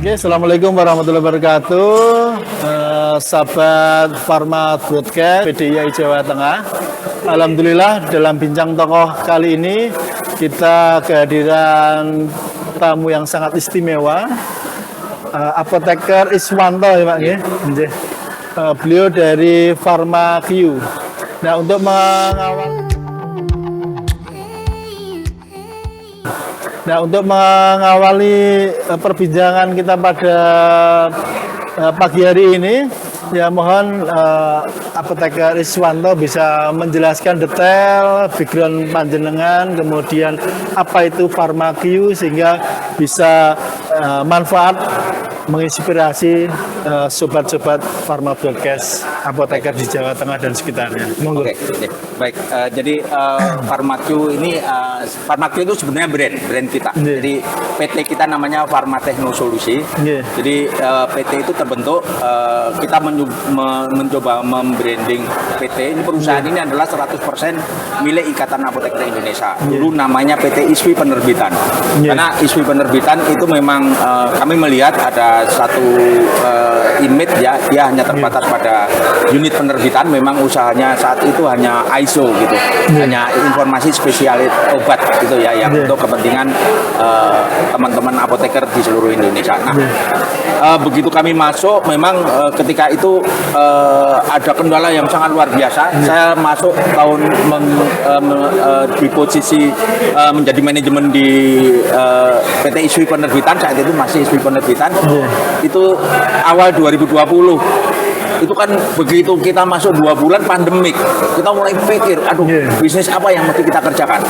Oke, Assalamualaikum warahmatullahi wabarakatuh. Sahabat Pharma Broadcast PDII Jawa Tengah. Alhamdulillah dalam bincang tokoh kali ini kita kehadiran tamu yang sangat istimewa, Apoteker Iswanto ya Pak ya. Beliau dari PharmaQ. Nah, untuk mengawali perbincangan kita pada pagi hari ini, ya mohon Apoteker Iswanto bisa menjelaskan detail background panjenengan, kemudian apa itu PharmaQ sehingga bisa manfaat menginspirasi sobat-sobat Pharma Broadcast Apoteker di Jawa Tengah dan sekitarnya. Monggo. Oke. Baik. Jadi PharmaQ ini PharmaQ itu sebenarnya brand kita. Jadi PT kita namanya Pharma Techno Solusi. Jadi PT itu terbentuk kita mencoba membranding PT. Ini perusahaan ini adalah 100% milik Ikatan Apoteker Indonesia. Dulu namanya PT ISWI Penerbitan. Karena ISWI Penerbitan itu memang kami melihat ada satu image ya, dia hanya terbatas pada unit penerbitan. Memang usahanya saat itu hanya ISO gitu, hanya informasi spesialis obat gitu ya, yang untuk kepentingan teman-teman apoteker di seluruh Indonesia. Nah, begitu kami masuk, memang ketika itu ada kendala yang sangat luar biasa. Saya masuk tahun di posisi menjadi manajemen di PT ISWI Penerbitan, saat itu masih ISWI Penerbitan. Itu awal 2020. Itu kan begitu kita masuk 2 bulan pandemik, kita mulai pikir, aduh bisnis apa yang mesti kita kerjakan.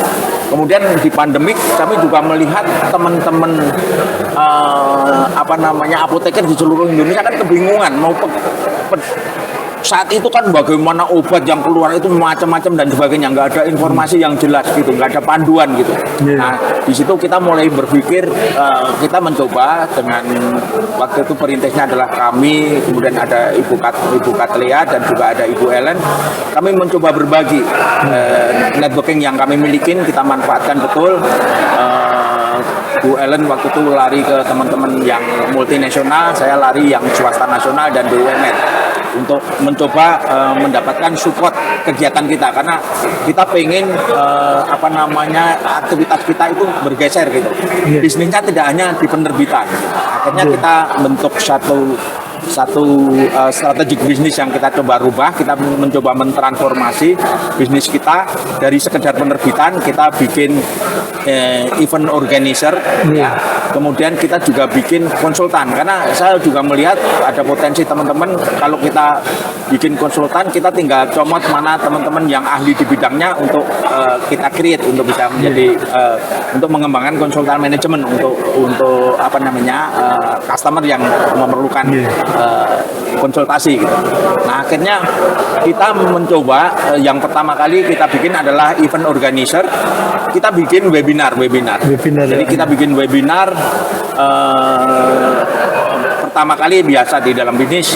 Kemudian di pandemik kami juga melihat teman-teman apoteker di seluruh Indonesia kan kebingungan mau saat itu kan bagaimana obat yang keluar itu macam-macam dan sebagainya, nggak ada informasi yang jelas gitu, nggak ada panduan gitu. Nah, di situ kita mulai berpikir, kita mencoba dengan waktu itu perintisnya adalah kami, kemudian ada Ibu Katlea dan juga ada Ibu Ellen. Kami mencoba berbagi networking yang kami milikin, kita manfaatkan betul. Bu Ellen waktu itu lari ke teman-teman yang multinasional, saya lari yang swasta nasional dan BUMN untuk mencoba mendapatkan support kegiatan kita, karena kita pengen aktivitas kita itu bergeser gitu. Bisnisnya tidak hanya di penerbitan. Akhirnya kita bentuk satu strategik bisnis yang kita coba rubah. Kita mencoba mentransformasi bisnis kita dari sekedar penerbitan, kita bikin event organizer, kemudian kita juga bikin konsultan, karena saya juga melihat ada potensi teman-teman kalau kita bikin konsultan, kita tinggal comot mana teman-teman yang ahli di bidangnya untuk kita create untuk bisa menjadi untuk mengembangkan konsultan manajemen untuk customer yang memerlukan konsultasi gitu. Nah, akhirnya kita mencoba yang pertama kali kita bikin adalah event organizer. Kita bikin webinar. Jadi kita bikin webinar pertama kali biasa di dalam bisnis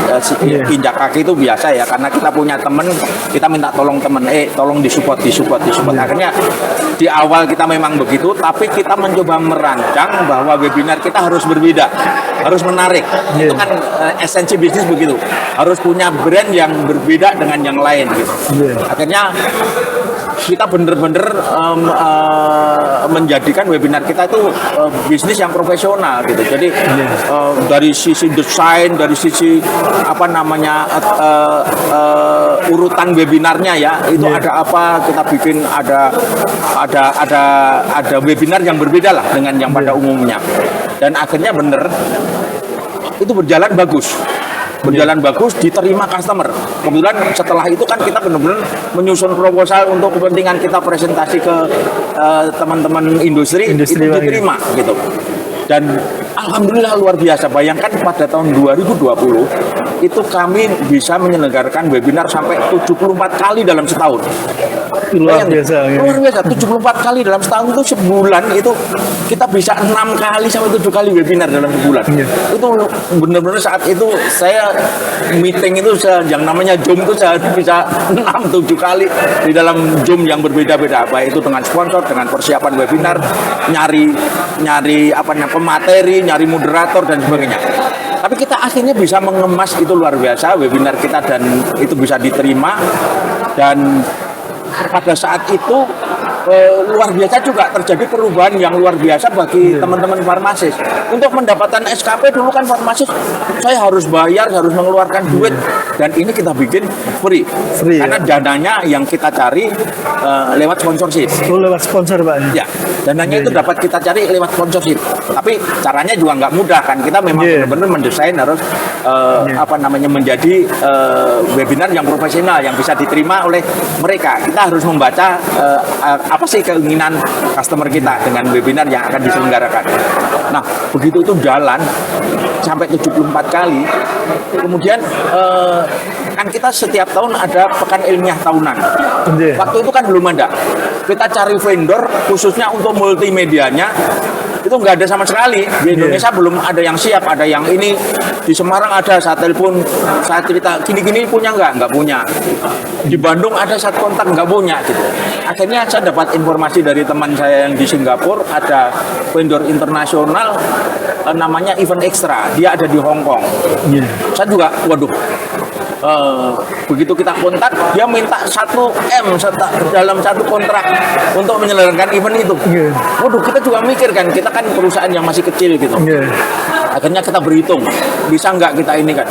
injak kaki itu biasa ya, karena kita punya temen, kita minta tolong temen, tolong disupport. Akhirnya di awal kita memang begitu, tapi kita mencoba merancang bahwa webinar kita harus berbeda, harus menarik. Itu kan esensi bisnis begitu, harus punya brand yang berbeda dengan yang lain gitu. Akhirnya kita bener-bener menjadikan webinar kita itu bisnis yang profesional gitu. Jadi dari sisi desain, dari sisi urutan webinarnya ya, itu ada apa, kita bikin ada webinar yang berbeda lah dengan yang pada umumnya. Dan akhirnya bener itu berjalan bagus, diterima customer. Kemudian setelah itu kan kita benar-benar menyusun proposal untuk kepentingan kita presentasi ke teman-teman industri itu diterima gitu. Dan alhamdulillah luar biasa. Bayangkan pada tahun 2020 itu kami bisa menyelenggarakan webinar sampai 74 kali dalam setahun. Luar biasa. Luar biasa, 74 kali dalam setahun itu sebulan itu kita bisa 6 kali sampai 7 kali webinar dalam sebulan. Itu benar-benar saat itu saya meeting itu yang namanya Zoom itu saya bisa 6-7 kali di dalam Zoom yang berbeda-beda, baik itu dengan sponsor, dengan persiapan webinar, nyari nyari pemateri, nyari moderator dan sebagainya. Tapi kita akhirnya bisa mengemas itu luar biasa webinar kita dan itu bisa diterima dan pada saat itu luar biasa juga terjadi perubahan yang luar biasa bagi teman-teman farmasis. Untuk mendapatkan SKP dulu kan farmasis saya harus bayar, harus mengeluarkan duit dan ini kita bikin free karena dananya yang kita cari lewat sponsorship. Lewat sponsor Pak. Ya, dananya itu dapat kita cari lewat sponsorship. Tapi caranya juga nggak mudah kan. Kita memang benar-benar mendesain harus menjadi webinar yang profesional yang bisa diterima oleh mereka. Kita harus membaca apa sih keinginan customer kita dengan webinar yang akan diselenggarakan. Nah, begitu itu jalan sampai 74 kali, kemudian kan kita setiap tahun ada pekan ilmiah tahunan. Waktu itu kan belum ada. Kita cari vendor khususnya untuk multimedianya, itu nggak ada sama sekali. Di Indonesia belum ada yang siap, ada yang ini. Di Semarang ada, saya telepon, saya cerita, gini-gini punya nggak punya. Di Bandung ada, saat kontak, nggak punya gitu. Akhirnya saya dapat informasi dari teman saya yang di Singapura, ada vendor internasional namanya Event Extra, dia ada di Hong Kong. Saya juga, waduh, begitu kita kontak, dia minta 1M dalam satu kontrak untuk menyelenggarakan event itu. Waduh, kita juga mikir kan, kita kan perusahaan yang masih kecil gitu. Akhirnya kita berhitung, bisa nggak kita ini kan.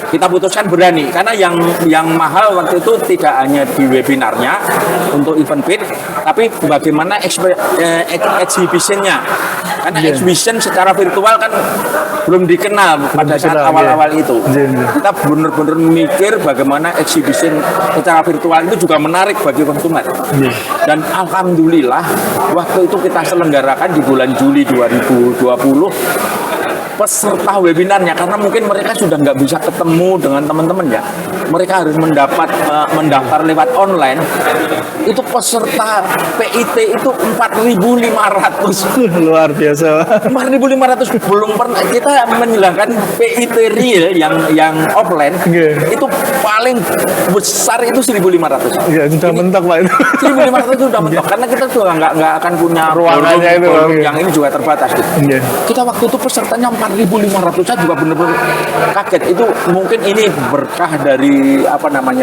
Kita putuskan berani, karena yang mahal waktu itu tidak hanya di webinarnya untuk event pit, tapi bagaimana exhibitionnya. Karena exhibition secara virtual kan belum dikenal pada saat awal-awal itu. Kita benar-benar mikir bagaimana exhibition secara virtual itu juga menarik bagi konsumen. Dan alhamdulillah waktu itu kita selenggarakan di bulan Juli 2020. Peserta webinarnya, karena mungkin mereka sudah nggak bisa ketemu dengan teman-teman ya, mereka harus mendaftar lewat online. Itu peserta PIT itu 4.500. Luar biasa. 4.500 belum pernah kita menyelenggarakan PIT real yang offline. Itu paling besar itu 1.500. Ya, sudah mentok Pak itu. 1.500 itu sudah mentok, karena kita juga nggak akan punya ruangannya itu yang ini juga terbatas gitu. Kita waktu itu pesertanya 4.500, saya juga benar-benar kaget. Itu mungkin ini berkah dari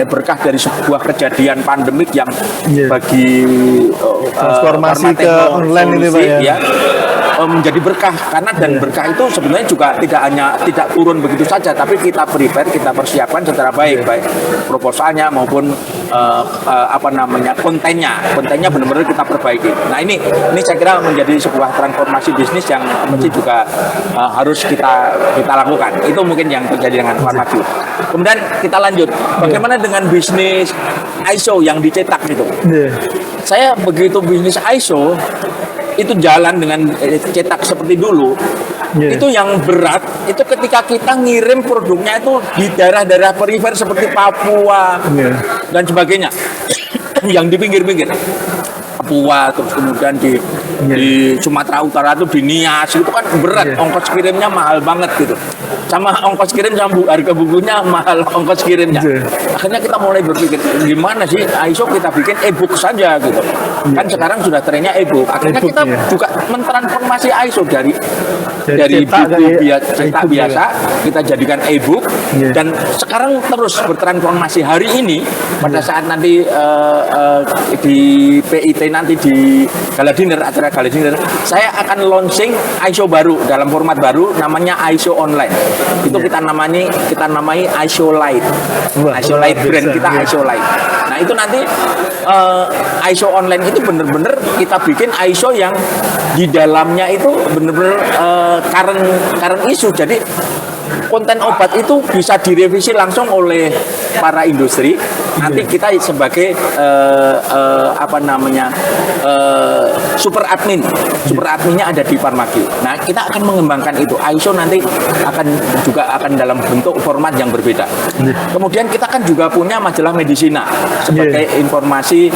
berkah dari sebuah kejadian pandemik yang bagi transformasi ke online ini Pak ya. Menjadi berkah, karena dan berkah itu sebenarnya juga tidak turun begitu saja, tapi kita prepare, kita persiapkan secara baik proposalnya maupun kontennya benar-benar kita perbaiki. Nah ini saya kira menjadi sebuah transformasi bisnis yang mesti juga harus kita lakukan. Itu mungkin yang terjadi dengan Farmaju. Kemudian kita lanjut, bagaimana dengan bisnis ISO yang dicetak itu? Saya begitu bisnis ISO itu jalan dengan cetak seperti dulu, itu yang berat itu ketika kita ngirim produknya itu di daerah-daerah perifer seperti Papua dan sebagainya, yang di pinggir-pinggir Papua, terus kemudian di Sumatera Utara itu di Nias, itu kan berat, ongkos kirimnya mahal banget gitu, sama ongkos kirim sama harga bukunya mahal ongkos kirimnya. Akhirnya kita mulai berpikir gimana sih ISO kita bikin e-book saja gitu. Kan sekarang sudah trennya e-book. Akhirnya kita juga mentransformasi ISO dari buku cetak biasa kita jadikan e-book dan sekarang terus bertransformasi. Hari ini pada saat nanti di PIT nanti di Gala Dinner, acara Gala Dinner, saya akan launching ISO baru dalam format baru namanya ISO Online. Itu kita namai ISO Lite. ISO Lite brand kita ISO Lite. Nah itu nanti ISO Online itu benar-benar kita bikin ISO yang di dalamnya itu benar-benar current issue. Jadi konten obat itu bisa direvisi langsung oleh para industri. Nanti kita sebagai super adminnya ada di Farmaki. Nah kita akan mengembangkan itu. ISO nanti akan dalam bentuk format yang berbeda. Kemudian kita kan juga punya majalah Medisina sebagai informasi.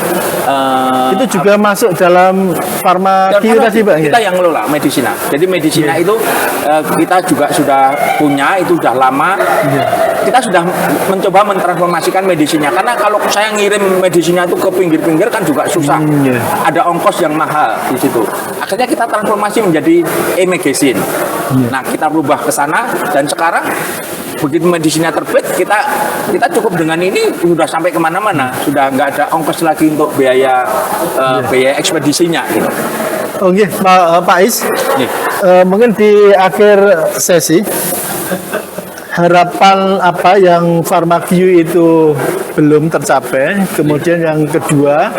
Itu juga masuk dalam Farmaki tadi Pak. Kita yang ngelola Medisina. Jadi Medisina itu kita juga sudah punya medisinya itu udah lama. Kita sudah mencoba mentransformasikan medisinya. Karena kalau saya ngirim medisinya itu ke pinggir-pinggir kan juga susah. Ada ongkos yang mahal di situ. Akhirnya kita transformasi menjadi e-magazine. Nah, kita berubah ke sana dan sekarang begitu medisinya terbit, kita cukup dengan ini sudah sampai kemana-mana, sudah nggak ada ongkos lagi untuk biaya biaya ekspedisinya. Gitu. Oke, Pak Is, mungkin di akhir sesi harapan apa yang Pharmaqueue itu belum tercapai, kemudian yang kedua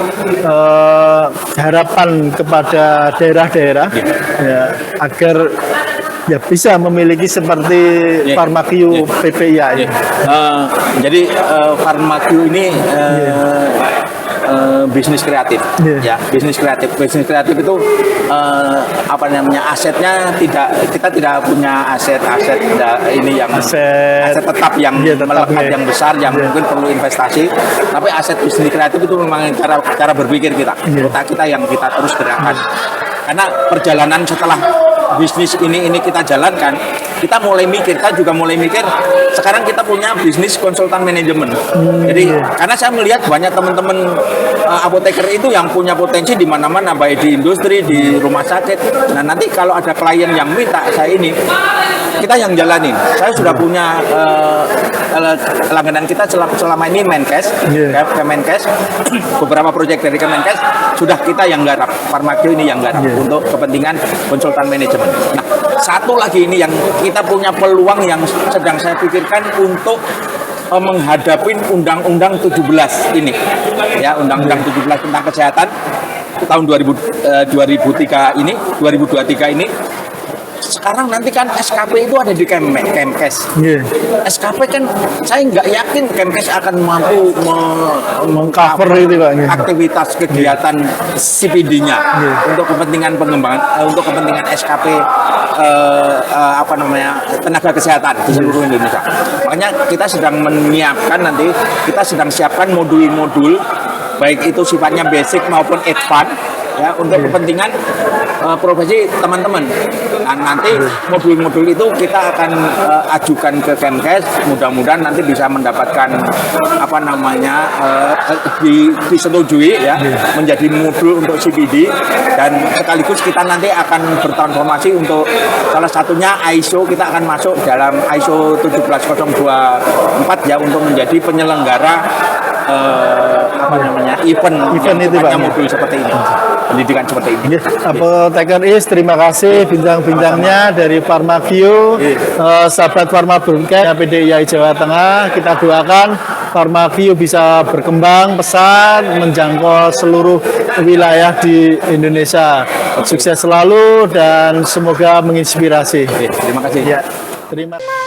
harapan kepada daerah-daerah ya, agar ya bisa memiliki seperti Pharmaqueue PPIA. Jadi Pharmaqueue ini bisnis kreatif, ya bisnis kreatif itu apa namanya, asetnya kita tidak punya aset ini yang aset tetap yang melekat yang besar yang mungkin perlu investasi, tapi aset bisnis kreatif itu memang cara berpikir kita, otak kita yang kita terus gerakkan. Karena perjalanan setelah bisnis ini kita jalankan, kita juga mulai mikir sekarang kita punya bisnis konsultan manajemen. Jadi karena saya melihat banyak teman-teman apoteker itu yang punya potensi di mana-mana, baik di industri, di rumah sakit. Nah, nanti kalau ada klien yang minta saya ini, kita yang jalanin. Saya sudah punya langganan kita selama ini Menkes, Kemenkes, beberapa proyek dari Kemenkes sudah kita yang garap, Pharmaqueue ini yang garap untuk kepentingan konsultan manajemen. Nah, satu lagi ini yang kita punya peluang yang sedang saya pikirkan untuk menghadapi Undang-Undang 17 ini, ya Undang-Undang 17 tentang kesehatan tahun 2023 ini. Sekarang nanti kan SKP itu ada di Kemkes. SKP kan saya nggak yakin Kemkes akan mampu mengcover itu Pak, aktivitas kegiatan CPD-nya untuk kepentingan pengembangan, untuk kepentingan SKP apa namanya, tenaga kesehatan di seluruh Indonesia. Makanya kita sedang menyiapkan, nanti kita sedang siapkan modul-modul baik itu sifatnya basic maupun advance, ya untuk kepentingan profesi teman-teman. Nah, nanti modul-modul itu kita akan ajukan ke Kemkes, mudah-mudahan nanti bisa mendapatkan apa namanya disetujui ya menjadi modul untuk CPD, dan sekaligus kita nanti akan bertransformasi untuk salah satunya ISO, kita akan masuk dalam ISO 17024 ya untuk menjadi penyelenggara apa namanya event itu Pak, modul seperti ini, pendidikan seperti ini. Apoteker Is, terima kasih bincang-bincangnya dari Pharmaqueue, sahabat Pharma Broadcast PDII Jawa Tengah. Kita doakan Pharmaqueue bisa berkembang pesat, menjangkau seluruh wilayah di Indonesia. Sukses selalu dan semoga menginspirasi. Terima kasih. Terima kasih.